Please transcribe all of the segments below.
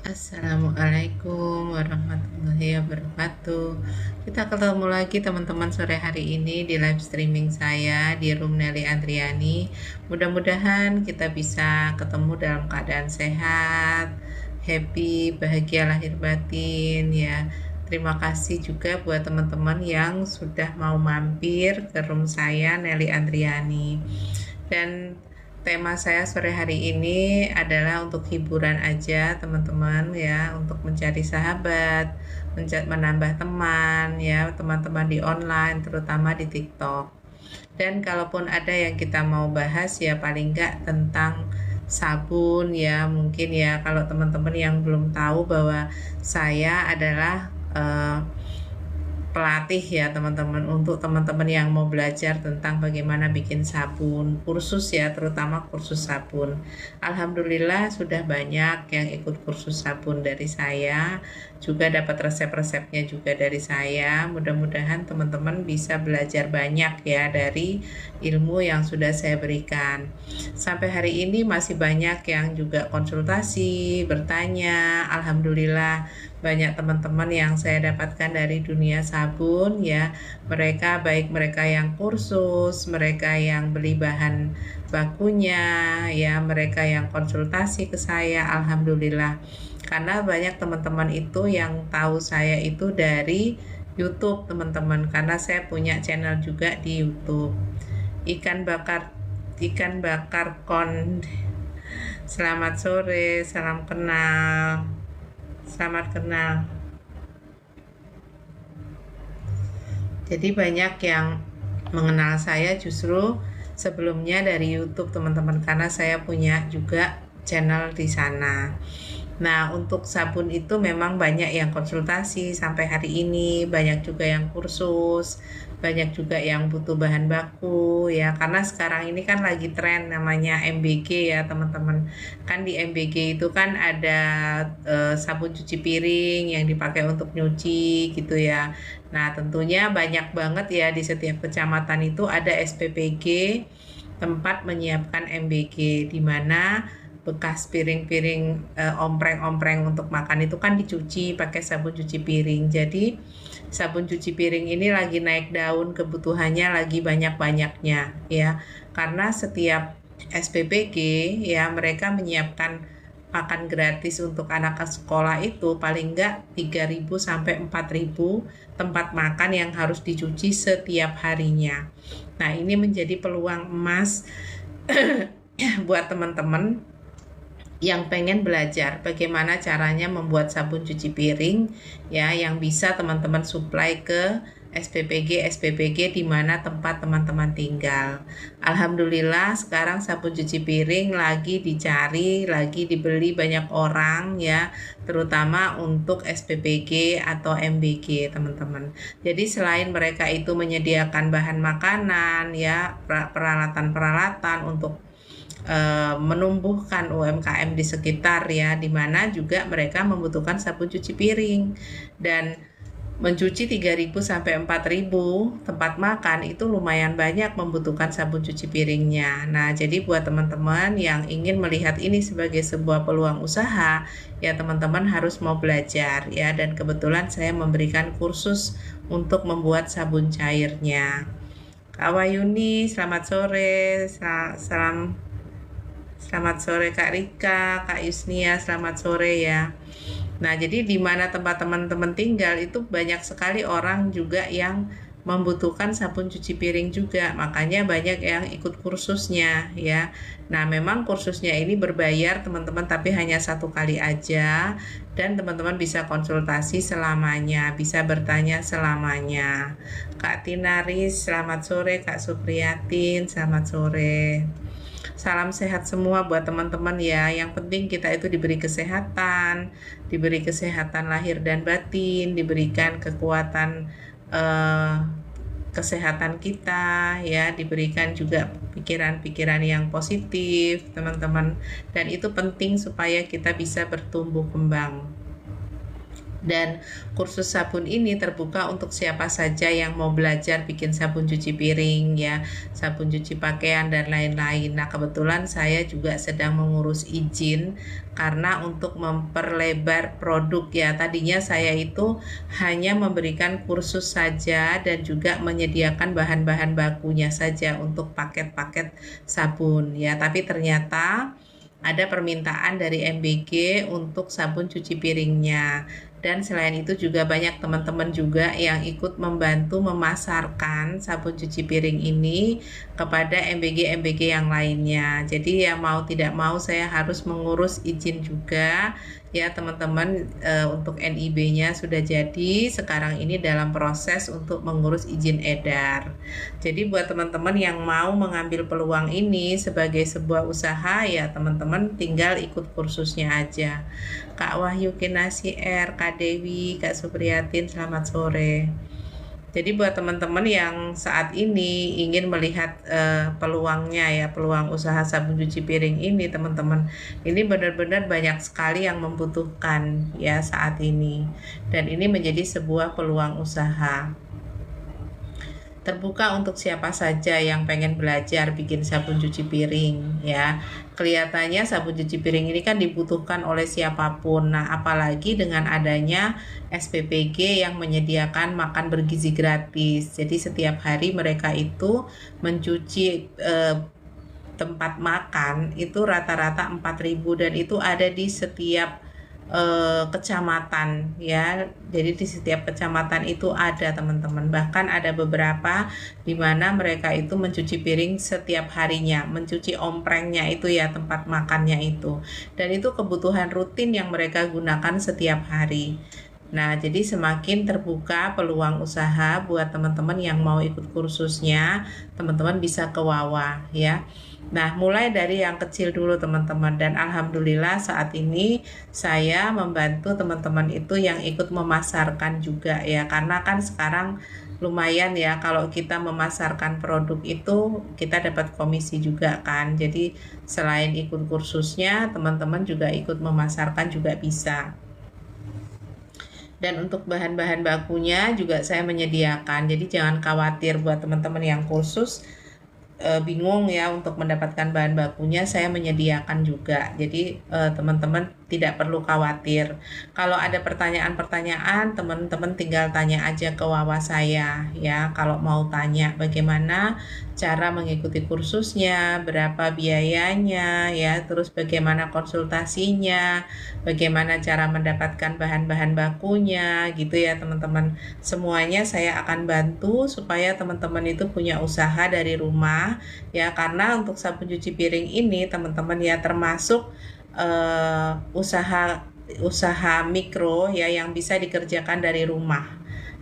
Assalamualaikum warahmatullahi wabarakatuh. Kita ketemu lagi teman-teman sore hari ini di live streaming saya di room Nelly Andriani. Mudah-mudahan kita bisa ketemu dalam keadaan sehat, happy, bahagia lahir batin ya. Terima kasih juga buat teman-teman yang sudah mau mampir ke room saya Nelly Andriani. Dan tema saya sore hari ini adalah untuk hiburan aja teman-teman ya, untuk mencari sahabat, menambah teman ya, teman-teman di online terutama di TikTok. Dan kalaupun ada yang kita mau bahas ya paling enggak tentang sabun ya, mungkin ya kalau teman-teman yang belum tahu bahwa saya adalah pelatih ya teman-teman, untuk teman-teman yang mau belajar tentang bagaimana bikin sabun, kursus ya, terutama kursus sabun. Alhamdulillah sudah banyak yang ikut kursus sabun dari saya, juga dapat resep-resepnya juga dari saya. Mudah-mudahan teman-teman bisa belajar banyak ya dari ilmu yang sudah saya berikan. Sampai hari ini masih banyak yang juga konsultasi, bertanya. Alhamdulillah banyak teman-teman yang saya dapatkan dari dunia sabun ya, mereka yang kursus, mereka yang beli bahan bakunya ya, mereka yang konsultasi ke saya. Alhamdulillah, karena banyak teman-teman itu yang tahu saya itu dari YouTube teman-teman, karena saya punya channel juga di YouTube. Ikan bakar kon. Selamat sore, salam kenal. Selamat kenal. Jadi banyak yang mengenal saya justru sebelumnya dari YouTube teman-teman, karena saya punya juga channel di sana. Nah, untuk sabun itu memang banyak yang konsultasi sampai hari ini, banyak juga yang kursus, banyak juga yang butuh bahan baku ya, karena sekarang ini kan lagi tren namanya MBG ya teman-teman. Kan di MBG itu kan ada sabun cuci piring yang dipakai untuk nyuci gitu ya. Nah, tentunya banyak banget ya, di setiap kecamatan itu ada SPPG, tempat menyiapkan MBG, di mana bekas piring-piring ompreng-ompreng untuk makan itu kan dicuci pakai sabun cuci piring. Jadi sabun cuci piring ini lagi naik daun, kebutuhannya lagi banyak-banyaknya ya. Karena setiap SPPG ya, mereka menyiapkan makan gratis untuk anak sekolah itu paling enggak 3.000 sampai 4.000 tempat makan yang harus dicuci setiap harinya. Nah, ini menjadi peluang emas buat teman-teman yang pengen belajar bagaimana caranya membuat sabun cuci piring ya, yang bisa teman-teman supply ke SPPG di mana tempat teman-teman tinggal. Alhamdulillah sekarang sabun cuci piring lagi dicari, lagi dibeli banyak orang ya, terutama untuk SPPG atau MBG teman-teman. Jadi selain mereka itu menyediakan bahan makanan ya, peralatan-peralatan untuk menumbuhkan UMKM di sekitar ya, dimana juga mereka membutuhkan sabun cuci piring. Dan mencuci 3.000 sampai 4.000 tempat makan itu lumayan banyak membutuhkan sabun cuci piringnya. Nah, jadi buat teman-teman yang ingin melihat ini sebagai sebuah peluang usaha ya, teman-teman harus mau belajar ya. Dan kebetulan saya memberikan kursus untuk membuat sabun cairnya. Kak Wayuni, selamat sore. Selamat sore Kak Rika, Kak Yusnia, selamat sore ya. Nah, jadi di mana tempat teman-teman tinggal itu banyak sekali orang juga yang membutuhkan sabun cuci piring juga. Makanya banyak yang ikut kursusnya ya. Nah, memang kursusnya ini berbayar teman-teman, tapi hanya 1 kali aja. Dan teman-teman bisa konsultasi selamanya, bisa bertanya selamanya. Kak Tinaris, selamat sore. Kak Supriyatin, selamat sore. Salam sehat semua buat teman-teman ya. Yang penting kita itu diberi kesehatan lahir dan batin, diberikan kekuatan kesehatan kita ya, diberikan juga pikiran-pikiran yang positif teman-teman. Dan itu penting supaya kita bisa bertumbuh kembang. Dan kursus sabun ini terbuka untuk siapa saja yang mau belajar bikin sabun cuci piring ya, sabun cuci pakaian dan lain-lain. Nah, kebetulan saya juga sedang mengurus izin karena untuk memperlebar produk ya. Tadinya saya itu hanya memberikan kursus saja dan juga menyediakan bahan-bahan bakunya saja untuk paket-paket sabun ya. Tapi ternyata ada permintaan dari MBG untuk sabun cuci piringnya. Dan selain itu juga banyak teman-teman juga yang ikut membantu memasarkan sabun cuci piring ini kepada MBG-MBG yang lainnya. Jadi ya mau tidak mau saya harus mengurus izin juga ya teman-teman. Untuk NIB-nya sudah jadi, sekarang ini dalam proses untuk mengurus izin edar. Jadi buat teman-teman yang mau mengambil peluang ini sebagai sebuah usaha ya teman-teman tinggal ikut kursusnya aja. Kak Wahyu Kinasi R, Kak Dewi, Kak Supriyatin, selamat sore. Jadi buat teman-teman yang saat ini ingin melihat peluangnya ya, peluang usaha sabun cuci piring ini teman-teman, ini benar-benar banyak sekali yang membutuhkan ya saat ini. Dan ini menjadi sebuah peluang usaha. Terbuka untuk siapa saja yang pengen belajar bikin sabun cuci piring ya. Kelihatannya sabun cuci piring ini kan dibutuhkan oleh siapapun. Nah, apalagi dengan adanya SPPG yang menyediakan makan bergizi gratis. Jadi setiap hari mereka itu mencuci tempat makan itu rata-rata 4.000 dan itu ada di setiap kecamatan ya. Jadi di setiap kecamatan itu ada teman-teman, bahkan ada beberapa di mana mereka itu mencuci piring setiap harinya, mencuci omprengnya itu ya, tempat makannya itu, dan itu kebutuhan rutin yang mereka gunakan setiap hari. Nah, jadi semakin terbuka peluang usaha buat teman-teman yang mau ikut kursusnya, teman-teman bisa ke Wawa ya. Nah, mulai dari yang kecil dulu teman-teman, dan alhamdulillah saat ini saya membantu teman-teman itu yang ikut memasarkan juga ya, karena kan sekarang lumayan ya kalau kita memasarkan produk itu kita dapat komisi juga kan. Jadi selain ikut kursusnya, teman-teman juga ikut memasarkan juga bisa. Dan untuk bahan-bahan bakunya juga saya menyediakan, jadi jangan khawatir buat teman-teman yang kursus bingung ya untuk mendapatkan bahan bakunya, saya menyediakan juga. Jadi teman-teman tidak perlu khawatir. Kalau ada pertanyaan-pertanyaan, teman-teman tinggal tanya aja ke Wawa saya ya. Kalau mau tanya bagaimana cara mengikuti kursusnya, berapa biayanya ya, terus bagaimana konsultasinya, bagaimana cara mendapatkan bahan-bahan bakunya gitu ya teman-teman. Semuanya saya akan bantu supaya teman-teman itu punya usaha dari rumah ya, karena untuk sabun cuci piring ini teman-teman ya termasuk usaha mikro ya yang bisa dikerjakan dari rumah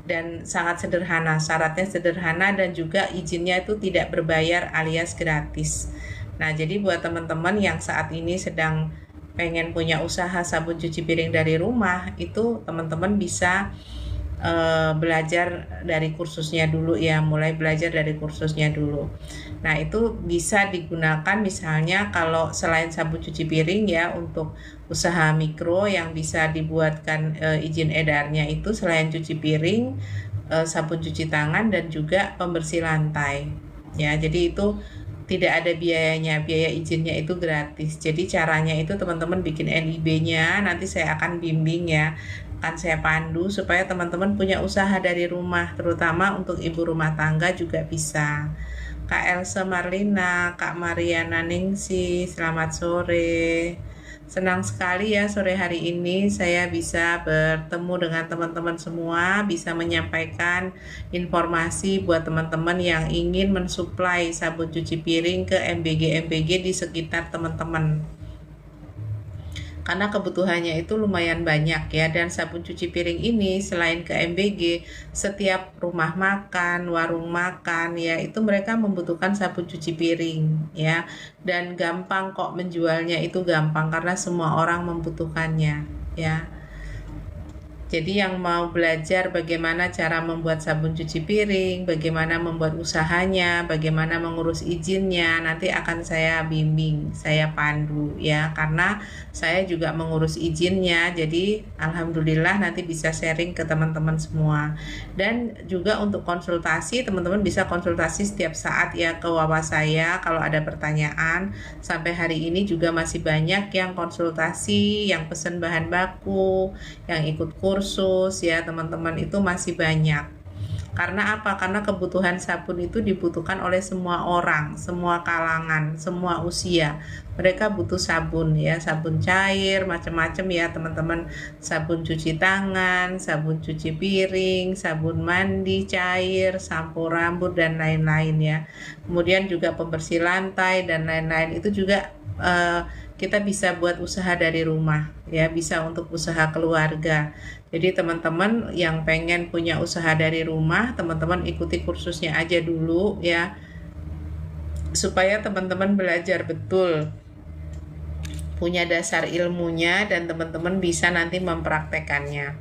dan sangat sederhana, syaratnya sederhana dan juga izinnya itu tidak berbayar alias gratis. Nah, jadi buat teman-teman yang saat ini sedang pengen punya usaha sabun cuci piring dari rumah, itu teman-teman bisa belajar dari kursusnya dulu ya, mulai belajar dari kursusnya dulu. Nah, itu bisa digunakan misalnya kalau selain sabun cuci piring ya, untuk usaha mikro yang bisa dibuatkan izin edarnya itu selain cuci piring, sabun cuci tangan dan juga pembersih lantai ya. Jadi itu tidak ada biayanya, biaya izinnya itu gratis. Jadi caranya itu teman-teman bikin NIB-nya, nanti saya akan bimbing ya, akan saya pandu supaya teman-teman punya usaha dari rumah, terutama untuk ibu rumah tangga juga bisa. Kak Elsa Marlina, Kak Mariana Ningsi, selamat sore. Senang sekali ya sore hari ini saya bisa bertemu dengan teman-teman semua, bisa menyampaikan informasi buat teman-teman yang ingin mensuplai sabun cuci piring ke MBG-MBG di sekitar teman-teman. Karena kebutuhannya itu lumayan banyak ya, dan sabun cuci piring ini selain ke MBG, setiap rumah makan, warung makan ya itu mereka membutuhkan sabun cuci piring ya, dan gampang kok menjualnya, itu gampang karena semua orang membutuhkannya ya. Jadi yang mau belajar bagaimana cara membuat sabun cuci piring, bagaimana membuat usahanya, bagaimana mengurus izinnya, nanti akan saya bimbing, saya pandu ya, karena saya juga mengurus izinnya. Jadi alhamdulillah nanti bisa sharing ke teman-teman semua. Dan juga untuk konsultasi, teman-teman bisa konsultasi setiap saat ya ke WhatsApp saya kalau ada pertanyaan. Sampai hari ini juga masih banyak yang konsultasi, yang pesen bahan baku, yang ikut kursus ya teman-teman, itu masih banyak. Karena apa? Karena kebutuhan sabun itu dibutuhkan oleh semua orang, semua kalangan, semua usia. Mereka butuh sabun ya, sabun cair, macam-macam ya teman-teman. Sabun cuci tangan, sabun cuci piring, sabun mandi cair, sampo rambut dan lain-lain ya. Kemudian juga pembersih lantai dan lain-lain itu juga kita bisa buat usaha dari rumah ya, bisa untuk usaha keluarga. Jadi teman-teman yang pengen punya usaha dari rumah, teman-teman ikuti kursusnya aja dulu ya, supaya teman-teman belajar betul, punya dasar ilmunya, dan teman-teman bisa nanti mempraktekannya.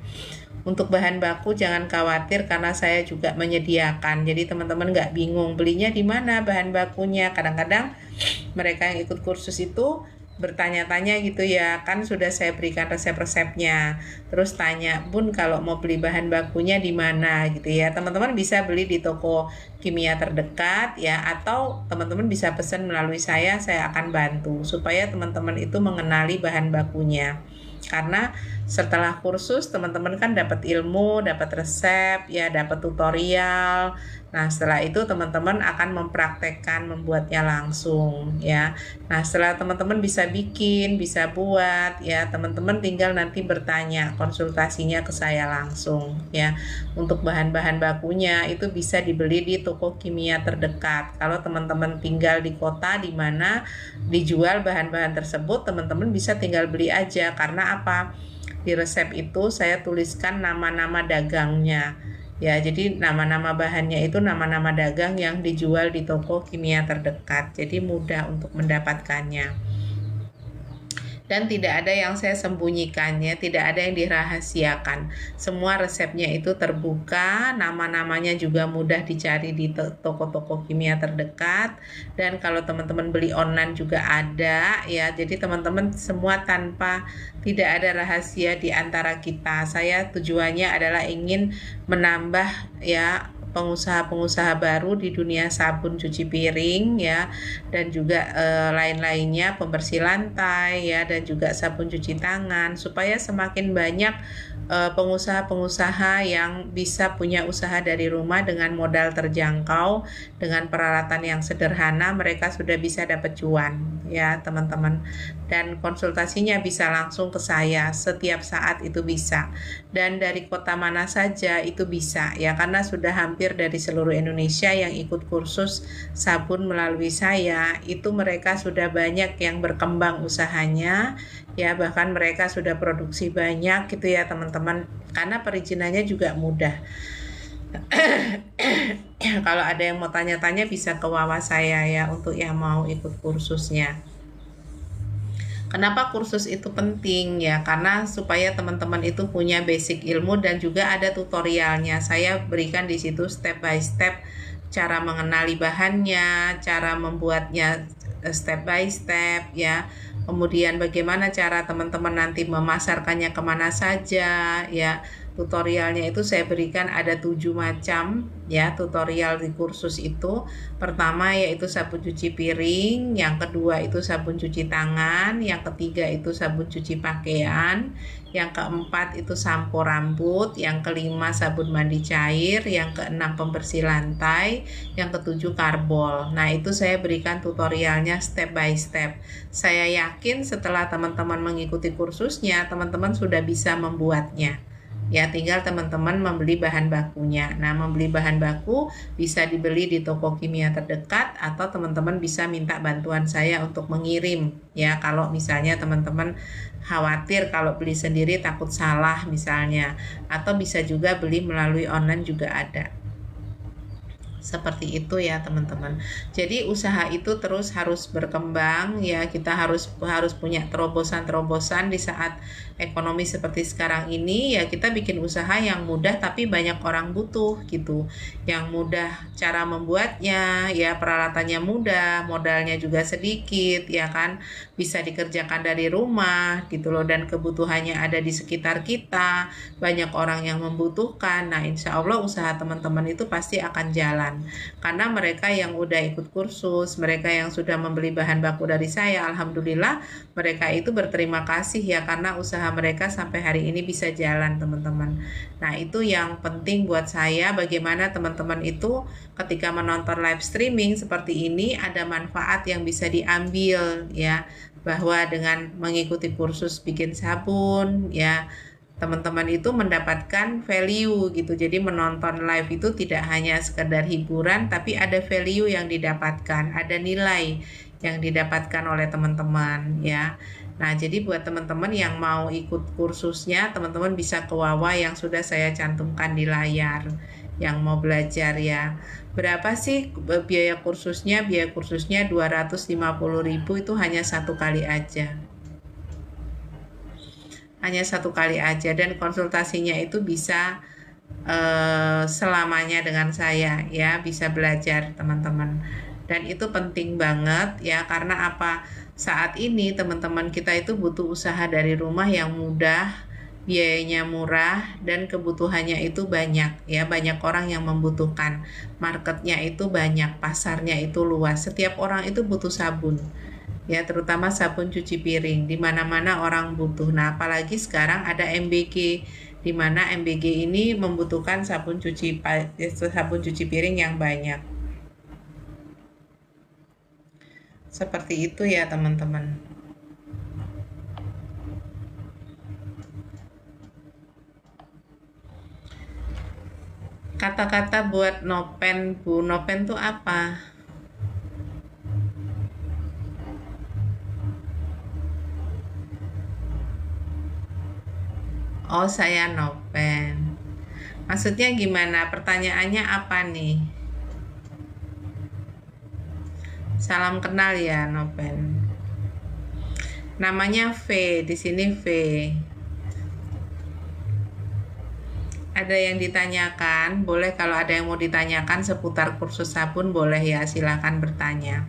Untuk bahan baku jangan khawatir karena saya juga menyediakan. Jadi teman-teman nggak bingung belinya di mana bahan bakunya. Kadang-kadang mereka yang ikut kursus itu bertanya-tanya gitu ya, kan sudah saya berikan resep-resepnya, terus tanya, Bun kalau mau beli bahan bakunya di mana gitu ya. Teman-teman bisa beli di toko kimia terdekat ya, atau teman-teman bisa pesan melalui saya akan bantu supaya teman-teman itu mengenali bahan bakunya. Karena setelah kursus teman-teman kan dapat ilmu, dapat resep ya, dapat tutorial. Nah setelah itu teman-teman akan mempraktekkan membuatnya langsung ya. Nah setelah teman-teman bisa bikin, bisa buat ya, teman-teman tinggal nanti bertanya, konsultasinya ke saya langsung ya. Untuk bahan-bahan bakunya itu bisa dibeli di toko kimia terdekat. Kalau teman-teman tinggal di kota di mana dijual bahan-bahan tersebut, teman-teman bisa tinggal beli aja. Karena apa? Di resep itu saya tuliskan nama-nama dagangnya ya, jadi nama-nama bahannya itu nama-nama dagang yang dijual di toko kimia terdekat, jadi mudah untuk mendapatkannya. Dan tidak ada yang saya sembunyikannya, tidak ada yang dirahasiakan. Semua resepnya itu terbuka, nama-namanya juga mudah dicari di toko-toko kimia terdekat. Dan kalau teman-teman beli online juga ada ya. Jadi teman-teman semua tidak ada rahasia di antara kita. Saya tujuannya adalah ingin menambah ya pengusaha-pengusaha baru di dunia sabun cuci piring ya, dan juga lain-lainnya, pembersih lantai ya, dan juga sabun cuci tangan, supaya semakin banyak pengusaha-pengusaha yang bisa punya usaha dari rumah dengan modal terjangkau, dengan peralatan yang sederhana, mereka sudah bisa dapat cuan ya teman-teman. Dan konsultasinya bisa langsung ke saya setiap saat, itu bisa, dan dari kota mana saja itu bisa ya, karena sudah hampir dari seluruh Indonesia yang ikut kursus sabun melalui saya. Itu mereka sudah banyak yang berkembang usahanya ya, bahkan mereka sudah produksi banyak gitu ya teman-teman, karena perizinannya juga mudah. Kalau ada yang mau tanya-tanya bisa ke WhatsApp saya ya, untuk yang mau ikut kursusnya. Kenapa kursus itu penting ya? Karena supaya teman-teman itu punya basic ilmu, dan juga ada tutorialnya. Saya berikan di situ step by step cara mengenali bahannya, cara membuatnya step by step ya. Kemudian bagaimana cara teman-teman nanti memasarkannya kemana saja ya. Tutorialnya itu saya berikan ada 7 macam ya tutorial di kursus itu. Pertama yaitu sabun cuci piring, yang kedua itu sabun cuci tangan, yang ketiga itu sabun cuci pakaian, yang keempat itu sampo rambut, yang kelima sabun mandi cair, yang keenam pembersih lantai, yang ketujuh karbol. Nah itu saya berikan tutorialnya step by step. Saya yakin setelah teman-teman mengikuti kursusnya, teman-teman sudah bisa membuatnya ya, tinggal teman-teman membeli bahan bakunya. Nah membeli bahan baku bisa dibeli di toko kimia terdekat, atau teman-teman bisa minta bantuan saya untuk mengirim ya, kalau misalnya teman-teman khawatir kalau beli sendiri takut salah misalnya, atau bisa juga beli melalui online juga ada. Seperti itu ya teman-teman. Jadi usaha itu terus harus berkembang ya, kita harus punya terobosan-terobosan di saat ekonomi seperti sekarang ini ya. Kita bikin usaha yang mudah tapi banyak orang butuh gitu. Yang mudah cara membuatnya ya, peralatannya mudah, modalnya juga sedikit ya kan. Bisa dikerjakan dari rumah gitu loh, dan kebutuhannya ada di sekitar kita. Banyak orang yang membutuhkan. Nah, insya Allah usaha teman-teman itu pasti akan jalan. Karena mereka yang udah ikut kursus, mereka yang sudah membeli bahan baku dari saya, alhamdulillah mereka itu berterima kasih ya, karena usaha mereka sampai hari ini bisa jalan teman-teman. Nah, itu yang penting buat saya, bagaimana teman-teman itu ketika menonton live streaming seperti ini ada manfaat yang bisa diambil ya, bahwa dengan mengikuti kursus bikin sabun ya, teman-teman itu mendapatkan value gitu. Jadi menonton live itu tidak hanya sekedar hiburan, tapi ada value yang didapatkan, ada nilai yang didapatkan oleh teman-teman ya. Nah, jadi buat teman-teman yang mau ikut kursusnya, teman-teman bisa ke Wawa yang sudah saya cantumkan di layar, yang mau belajar ya. Berapa sih biaya kursusnya? Biaya kursusnya 250.000, itu hanya satu kali aja. Hanya satu kali aja, dan konsultasinya itu bisa selamanya dengan saya ya, bisa belajar teman-teman. Dan itu penting banget ya, karena apa? Saat ini teman-teman kita itu butuh usaha dari rumah yang mudah, biayanya murah, dan kebutuhannya itu banyak ya, banyak orang yang membutuhkan. Marketnya itu banyak, pasarnya itu luas, setiap orang itu butuh sabun ya, terutama sabun cuci piring, di mana-mana orang butuh. Nah, apalagi sekarang ada MBG, di mana MBG ini membutuhkan sabun cuci piring yang banyak. Seperti itu ya teman-teman. Kata-kata buat nopen, Bu. Nopen tuh apa? Oh, saya nopen. Maksudnya gimana? Pertanyaannya apa nih? Salam kenal ya, nopen. Namanya V, di sini V. Ada yang ditanyakan? Boleh, kalau ada yang mau ditanyakan seputar kursus sabun, boleh ya, silakan bertanya.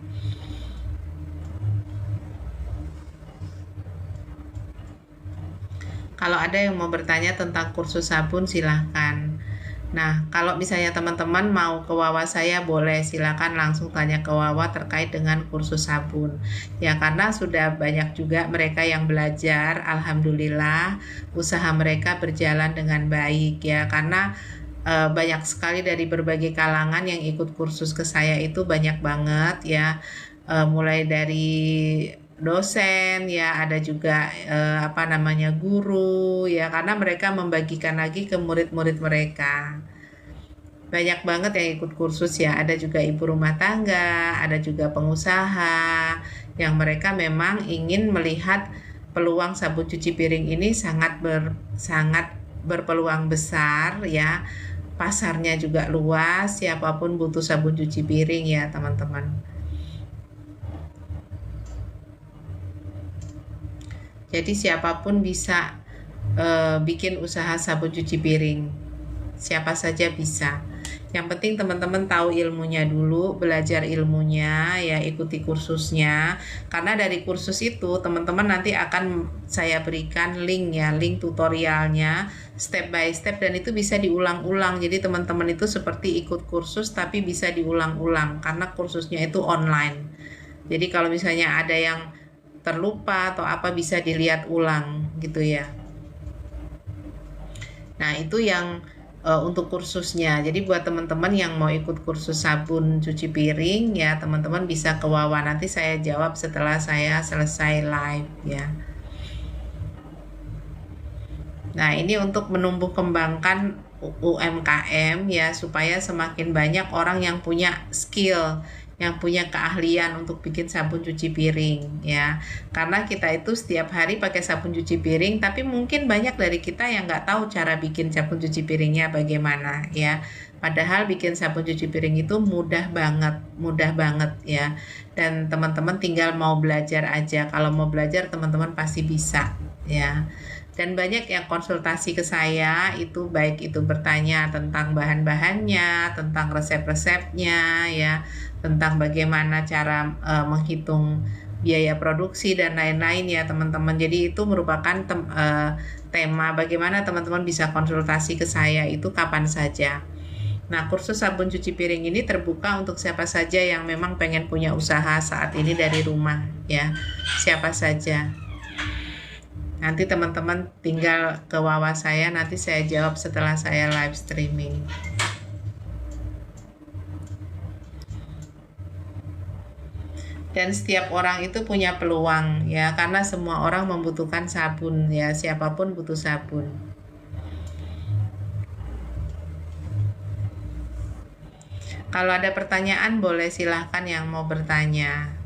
Kalau ada yang mau bertanya tentang kursus sabun, silahkan. Nah, kalau misalnya teman-teman mau ke Wawa saya, boleh silakan langsung tanya ke Wawa terkait dengan kursus sabun. Ya, karena sudah banyak juga mereka yang belajar, alhamdulillah usaha mereka berjalan dengan baik ya, karena banyak sekali dari berbagai kalangan yang ikut kursus ke saya, itu banyak banget ya. Mulai dari dosen ya, ada juga guru ya, karena mereka membagikan lagi ke murid-murid mereka. Banyak banget yang ikut kursus ya, ada juga ibu rumah tangga, ada juga pengusaha yang mereka memang ingin melihat peluang sabun cuci piring ini sangat berpeluang besar ya. Pasarnya juga luas, siapapun butuh sabun cuci piring ya teman-teman. Jadi siapapun bisa bikin usaha sabun cuci piring, siapa saja bisa. Yang penting teman-teman tahu ilmunya dulu, belajar ilmunya ya, ikuti kursusnya. Karena dari kursus itu teman-teman nanti akan saya berikan link ya, link tutorialnya step by step, dan itu bisa diulang-ulang. Jadi teman-teman itu seperti ikut kursus tapi bisa diulang-ulang karena kursusnya itu online. Jadi kalau misalnya ada yang terlupa atau apa, bisa dilihat ulang gitu ya. Nah, itu yang untuk kursusnya. Jadi buat teman-teman yang mau ikut kursus sabun cuci piring ya, teman-teman bisa ke Wawa, nanti saya jawab setelah saya selesai live ya. Nah, ini untuk menumbuh kembangkan UMKM ya, supaya semakin banyak orang yang punya skill, yang punya keahlian untuk bikin sabun cuci piring ya. Karena kita itu setiap hari pakai sabun cuci piring, tapi mungkin banyak dari kita yang nggak tahu cara bikin sabun cuci piringnya bagaimana ya. Padahal bikin sabun cuci piring itu mudah banget ya. Dan teman-teman tinggal mau belajar aja. Kalau mau belajar teman-teman pasti bisa ya. Dan banyak yang konsultasi ke saya itu baik itu bertanya tentang bahan-bahannya, tentang resep-resepnya ya, tentang bagaimana cara menghitung biaya produksi dan lain-lain ya teman-teman. Jadi itu merupakan tema bagaimana teman-teman bisa konsultasi ke saya itu kapan saja. Nah, kursus sabun cuci piring ini terbuka untuk siapa saja yang memang pengen punya usaha saat ini dari rumah ya. Siapa saja. Nanti teman-teman tinggal ke WhatsApp saya, nanti saya jawab setelah saya live streaming. Dan setiap orang itu punya peluang ya, karena semua orang membutuhkan sabun ya, siapapun butuh sabun. Kalau ada pertanyaan boleh silahkan yang mau bertanya.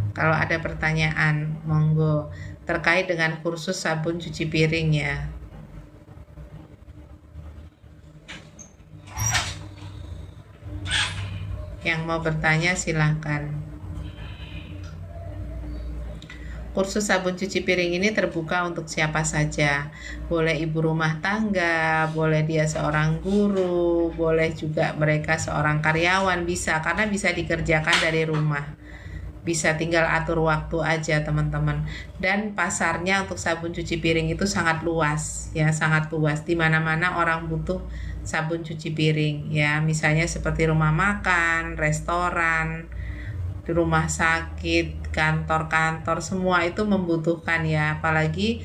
Kalau ada pertanyaan, monggo, terkait dengan kursus sabun cuci piring ya. Yang mau bertanya silahkan. Kursus sabun cuci piring ini terbuka untuk siapa saja. Boleh ibu rumah tangga, boleh dia seorang guru, boleh juga mereka seorang karyawan, bisa, karena bisa dikerjakan dari rumah. Bisa tinggal atur waktu aja teman-teman. Dan pasarnya untuk sabun cuci piring itu sangat luas ya, sangat luas. Di mana-mana orang butuh sabun cuci piring ya, misalnya seperti rumah makan, restoran, di rumah sakit, kantor-kantor, semua itu membutuhkan ya. Apalagi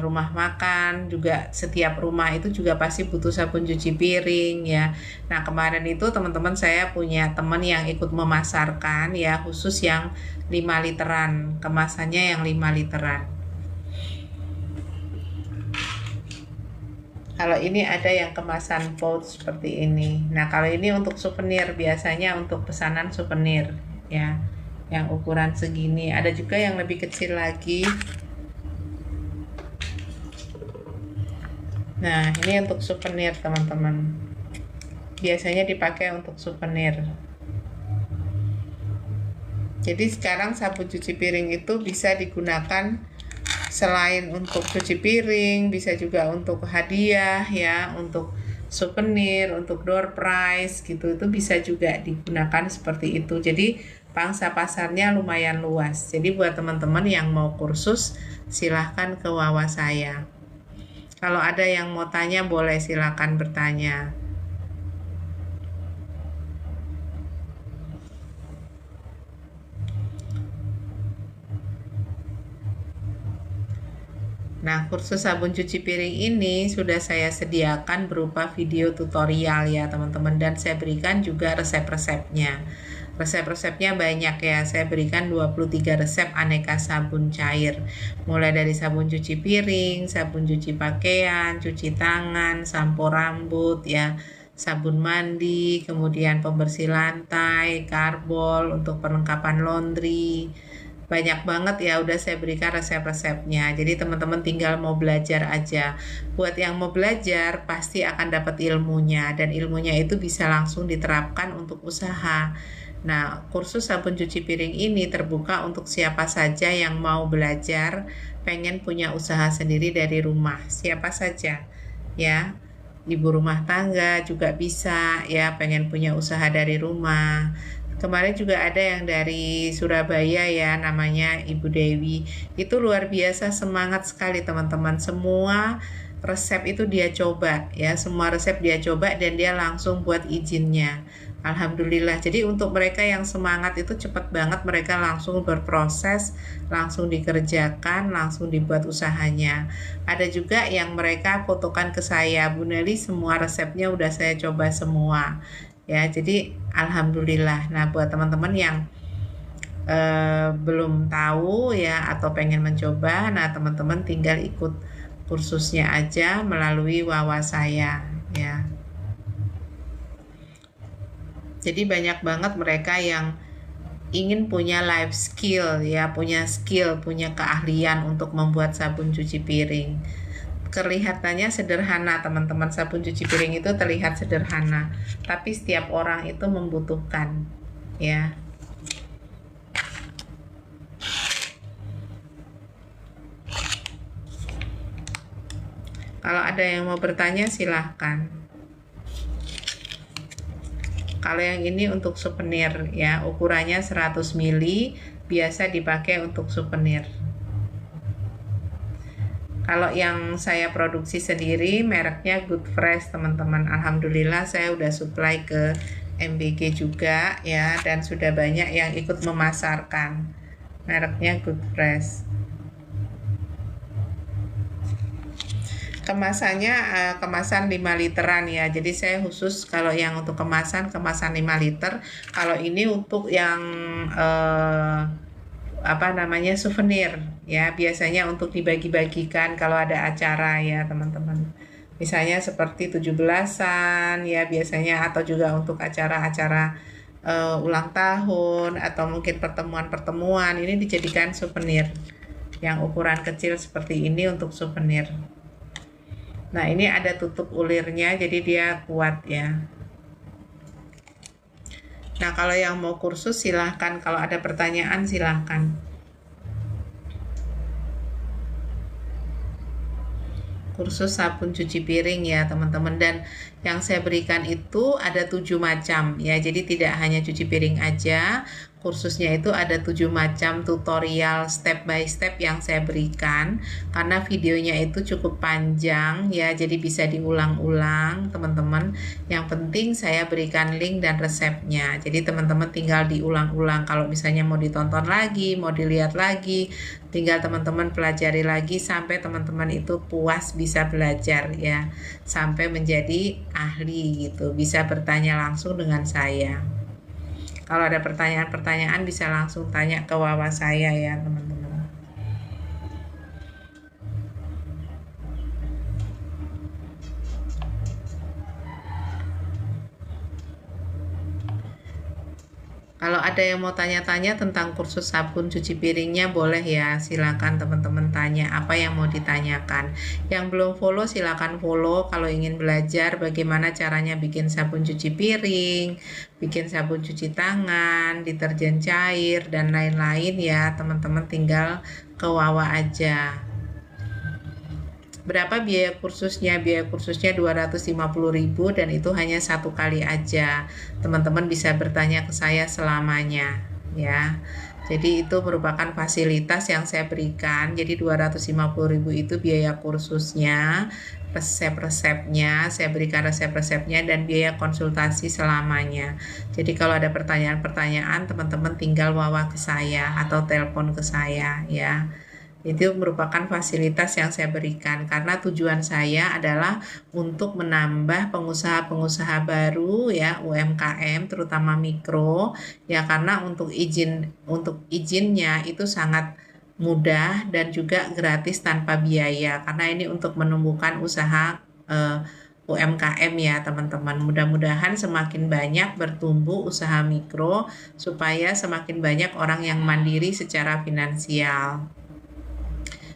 rumah makan juga, setiap rumah itu juga pasti butuh sabun cuci piring ya. Nah, kemarin itu teman-teman saya punya teman yang ikut memasarkan ya, khusus yang 5 literan, kemasannya yang 5 literan. Kalau ini ada yang kemasan pouch seperti ini. Nah, kalau ini untuk souvenir, biasanya untuk pesanan souvenir ya, yang ukuran segini. Ada juga yang lebih kecil lagi. Nah, ini untuk souvenir teman-teman. Biasanya dipakai untuk souvenir. Jadi sekarang sabun cuci piring itu bisa digunakan selain untuk cuci piring, bisa juga untuk hadiah ya, untuk souvenir, untuk door prize gitu. Itu bisa juga digunakan seperti itu. Jadi pangsa pasarnya lumayan luas. Jadi buat teman-teman yang mau kursus, silahkan ke WhatsApp saya. Kalau ada yang mau tanya boleh silakan bertanya. Nah, kursus sabun cuci piring ini sudah saya sediakan berupa video tutorial ya teman-teman, dan saya berikan juga resep-resepnya. Resep-resepnya banyak ya, saya berikan 23 resep aneka sabun cair. Mulai dari sabun cuci piring, sabun cuci pakaian, cuci tangan, sampo rambut ya, sabun mandi, kemudian pembersih lantai, karbol untuk perlengkapan laundry. Banyak banget ya, udah saya berikan resep-resepnya. Jadi teman-teman tinggal mau belajar aja. Buat yang mau belajar pasti akan dapat ilmunya, dan ilmunya itu bisa langsung diterapkan untuk usaha. Nah, kursus sabun cuci piring ini terbuka untuk siapa saja yang mau belajar, pengen punya usaha sendiri dari rumah. Siapa saja ya. Ibu rumah tangga juga bisa ya, pengen punya usaha dari rumah. Kemarin juga ada yang dari Surabaya ya, namanya Ibu Dewi. Itu luar biasa semangat sekali teman-teman. Semua resep itu dia coba ya, semua resep dia coba dan dia langsung buat izinnya. Alhamdulillah. Jadi untuk mereka yang semangat itu cepat banget, mereka langsung berproses, langsung dikerjakan, langsung dibuat usahanya. Ada juga yang mereka fotokan ke saya, Bu Nelly semua resepnya udah saya coba semua. Ya, jadi alhamdulillah. Nah, buat teman-teman yang belum tahu ya atau pengen mencoba, nah teman-teman tinggal ikut kursusnya aja melalui WhatsApp saya ya. Jadi banyak banget mereka yang ingin punya life skill ya, punya skill, punya keahlian untuk membuat sabun cuci piring. Kelihatannya sederhana teman-teman, sabun cuci piring itu terlihat sederhana, tapi setiap orang itu membutuhkan ya. Kalau ada yang mau bertanya silahkan. Kalau yang ini untuk souvenir ya, ukurannya 100 ml, biasa dipakai untuk souvenir. Kalau yang saya produksi sendiri mereknya Good Fresh teman-teman. Alhamdulillah saya udah supply ke MBG juga ya, dan sudah banyak yang ikut memasarkan. Mereknya Good Fresh. Kemasannya kemasan 5 literan ya. Jadi saya khusus kalau yang untuk kemasan 5 liter. Kalau ini untuk yang souvenir ya, biasanya untuk dibagi-bagikan kalau ada acara ya teman-teman. Misalnya seperti 17-an ya biasanya, atau juga untuk acara-acara ulang tahun atau mungkin pertemuan-pertemuan, ini dijadikan souvenir. Yang ukuran kecil seperti ini untuk souvenir. Nah, ini ada tutup ulirnya jadi dia kuat ya. Nah, kalau yang mau kursus silahkan, kalau ada pertanyaan silahkan. Kursus sabun cuci piring ya teman-teman, dan yang saya berikan itu ada 7 macam ya, jadi tidak hanya cuci piring aja. Kursusnya itu ada 7 macam tutorial step by step yang saya berikan, karena videonya itu cukup panjang ya, jadi bisa diulang-ulang teman-teman. Yang penting saya berikan link dan resepnya, jadi teman-teman tinggal diulang-ulang. Kalau misalnya mau ditonton lagi, mau dilihat lagi, tinggal teman-teman pelajari lagi sampai teman-teman itu puas bisa belajar ya, sampai menjadi ahli gitu, bisa bertanya langsung dengan saya. Kalau ada pertanyaan-pertanyaan bisa langsung tanya ke Wawa saya ya teman-teman. Kalau ada yang mau tanya-tanya tentang kursus sabun cuci piringnya, boleh ya, silakan teman-teman tanya apa yang mau ditanyakan. Yang belum follow silakan follow kalau ingin belajar bagaimana caranya bikin sabun cuci piring, bikin sabun cuci tangan, deterjen cair dan lain-lain ya. Teman-teman tinggal ke Wawa aja. Berapa biaya kursusnya? Biaya kursusnya 250.000 dan itu hanya 1 kali aja. Teman-teman bisa bertanya ke saya selamanya ya. Jadi itu merupakan fasilitas yang saya berikan. Jadi 250.000 itu biaya kursusnya, resep-resepnya, saya berikan resep-resepnya dan biaya konsultasi selamanya. Jadi kalau ada pertanyaan-pertanyaan, teman-teman tinggal Wawa ke saya atau telepon ke saya ya. Itu merupakan fasilitas yang saya berikan karena tujuan saya adalah untuk menambah pengusaha-pengusaha baru ya, UMKM terutama mikro ya, karena untuk izinnya itu sangat mudah dan juga gratis tanpa biaya, karena ini untuk menumbuhkan usaha UMKM ya teman-teman. Mudah-mudahan semakin banyak bertumbuh usaha mikro supaya semakin banyak orang yang mandiri secara finansial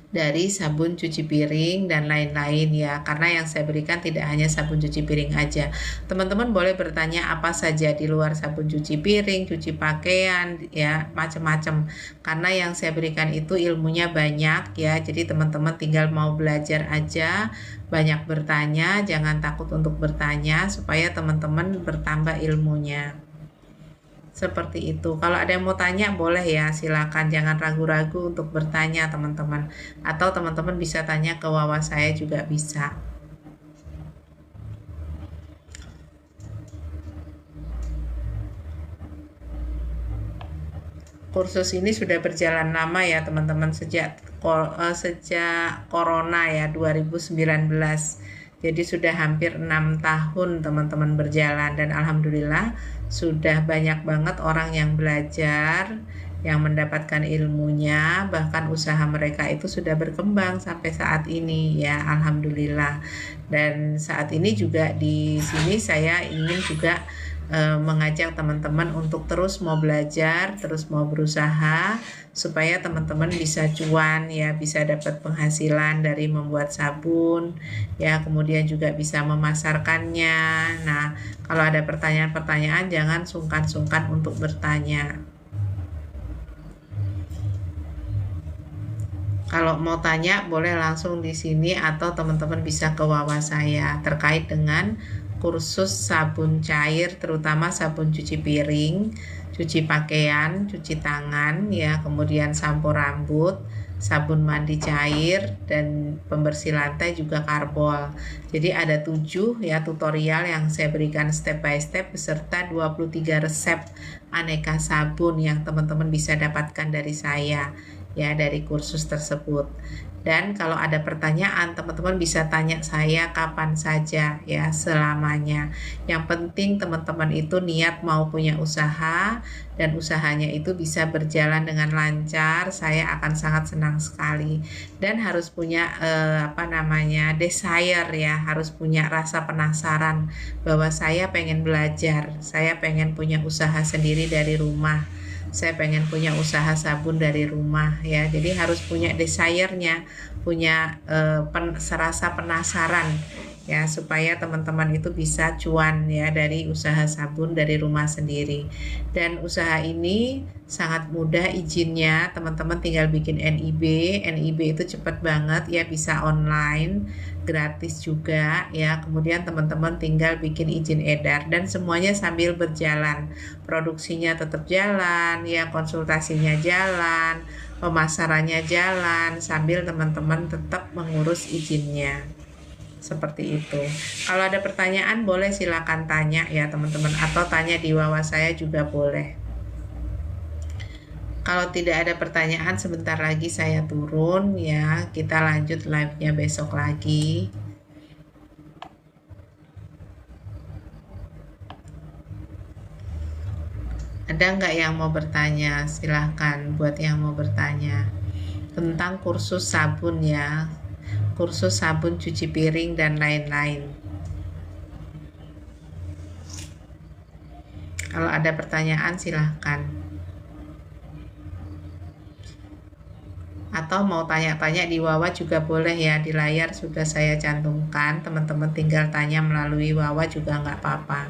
dari sabun cuci piring dan lain-lain ya, karena yang saya berikan tidak hanya sabun cuci piring aja. Teman-teman boleh bertanya apa saja di luar sabun cuci piring, cuci pakaian ya, macam-macam, karena yang saya berikan itu ilmunya banyak ya. Jadi teman-teman tinggal mau belajar aja, banyak bertanya, jangan takut untuk bertanya supaya teman-teman bertambah ilmunya. Seperti itu. Kalau ada yang mau tanya boleh ya, silakan, jangan ragu-ragu untuk bertanya teman-teman. Atau teman-teman bisa tanya ke Wawa saya juga bisa. Kursus ini sudah berjalan lama ya teman-teman, sejak Corona ya 2019. Jadi sudah hampir 6 tahun teman-teman berjalan, dan alhamdulillah sudah banyak banget orang yang belajar, yang mendapatkan ilmunya, bahkan usaha mereka itu sudah berkembang sampai saat ini ya, alhamdulillah. Dan saat ini juga di sini saya ingin juga mengajak teman-teman untuk terus mau belajar, terus mau berusaha supaya teman-teman bisa cuan ya, bisa dapat penghasilan dari membuat sabun ya, kemudian juga bisa memasarkannya. Nah, kalau ada pertanyaan-pertanyaan jangan sungkan-sungkan untuk bertanya. Kalau mau tanya boleh langsung di sini atau teman-teman bisa ke WA saya terkait dengan kursus sabun cair, terutama sabun cuci piring, cuci pakaian, cuci tangan ya, kemudian sampo rambut, sabun mandi cair, dan pembersih lantai juga karbol. Jadi ada 7 ya tutorial yang saya berikan step by step beserta 23 resep aneka sabun yang teman-teman bisa dapatkan dari saya ya, dari kursus tersebut. Dan kalau ada pertanyaan, teman-teman bisa tanya saya kapan saja ya, selamanya. Yang penting teman-teman itu niat mau punya usaha dan usahanya itu bisa berjalan dengan lancar. Saya akan sangat senang sekali. Dan harus punya desire ya, harus punya rasa penasaran bahwa saya pengen belajar, saya pengen punya usaha sendiri dari rumah. Saya pengen punya usaha sabun dari rumah ya, jadi harus punya desire-nya, punya serasa penasaran ya, supaya teman-teman itu bisa cuan ya dari usaha sabun dari rumah sendiri. Dan usaha ini sangat mudah izinnya, teman-teman tinggal bikin NIB itu cepat banget ya, bisa online, gratis juga ya. Kemudian teman-teman tinggal bikin izin edar dan semuanya sambil berjalan, produksinya tetap jalan ya, konsultasinya jalan, pemasarannya jalan, sambil teman-teman tetap mengurus izinnya. Seperti itu. Kalau ada pertanyaan boleh silakan tanya ya teman-teman, atau tanya di WA saya juga boleh. Kalau tidak ada pertanyaan, sebentar lagi saya turun ya, kita lanjut live-nya besok lagi. Ada nggak yang mau bertanya? Silahkan buat yang mau bertanya tentang kursus sabun ya, kursus sabun cuci piring dan lain-lain. Kalau ada pertanyaan silahkan. Atau mau tanya-tanya di WA juga boleh ya, di layar sudah saya cantumkan, teman-teman tinggal tanya melalui WA juga nggak apa-apa.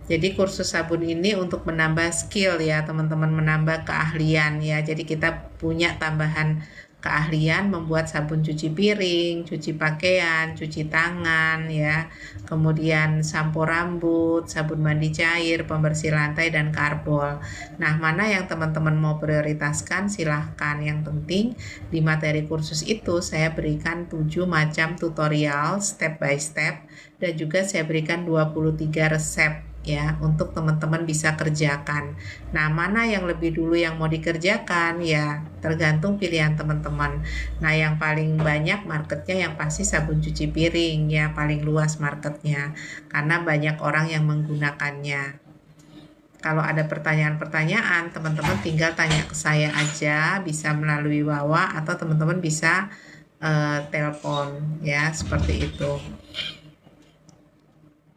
Jadi kursus sabun ini untuk menambah skill ya teman-teman, menambah keahlian ya, jadi kita punya tambahan keahlian membuat sabun cuci piring, cuci pakaian, cuci tangan ya, kemudian sampo rambut, sabun mandi cair, pembersih lantai, dan karbol. Nah, mana yang teman-teman mau prioritaskan silahkan. Yang penting di materi kursus itu saya berikan 7 macam tutorial step by step, dan juga saya berikan 23 resep ya untuk teman-teman bisa kerjakan. Nah, mana yang lebih dulu yang mau dikerjakan ya tergantung pilihan teman-teman. Nah, yang paling banyak marketnya yang pasti sabun cuci piring ya, paling luas marketnya karena banyak orang yang menggunakannya. Kalau ada pertanyaan-pertanyaan, teman-teman tinggal tanya ke saya aja, bisa melalui WA atau teman-teman bisa telepon ya, seperti itu.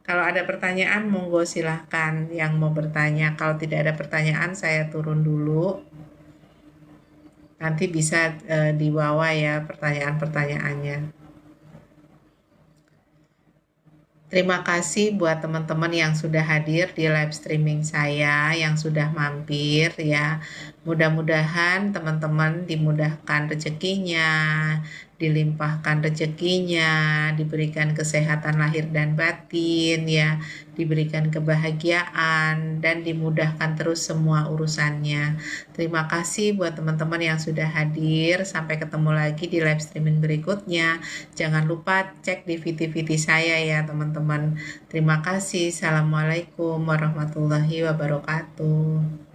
Kalau ada pertanyaan, monggo silahkan yang mau bertanya. Kalau tidak ada pertanyaan, saya turun dulu. Nanti bisa di bawah ya pertanyaan-pertanyaannya. Terima kasih buat teman-teman yang sudah hadir di live streaming saya, yang sudah mampir ya. Mudah-mudahan teman-teman dimudahkan rezekinya, dilimpahkan rezekinya, diberikan kesehatan lahir dan batin ya, diberikan kebahagiaan dan dimudahkan terus semua urusannya. Terima kasih buat teman-teman yang sudah hadir. Sampai ketemu lagi di live streaming berikutnya. Jangan lupa cek di VT-VT saya ya teman-teman. Terima kasih. Assalamualaikum warahmatullahi wabarakatuh.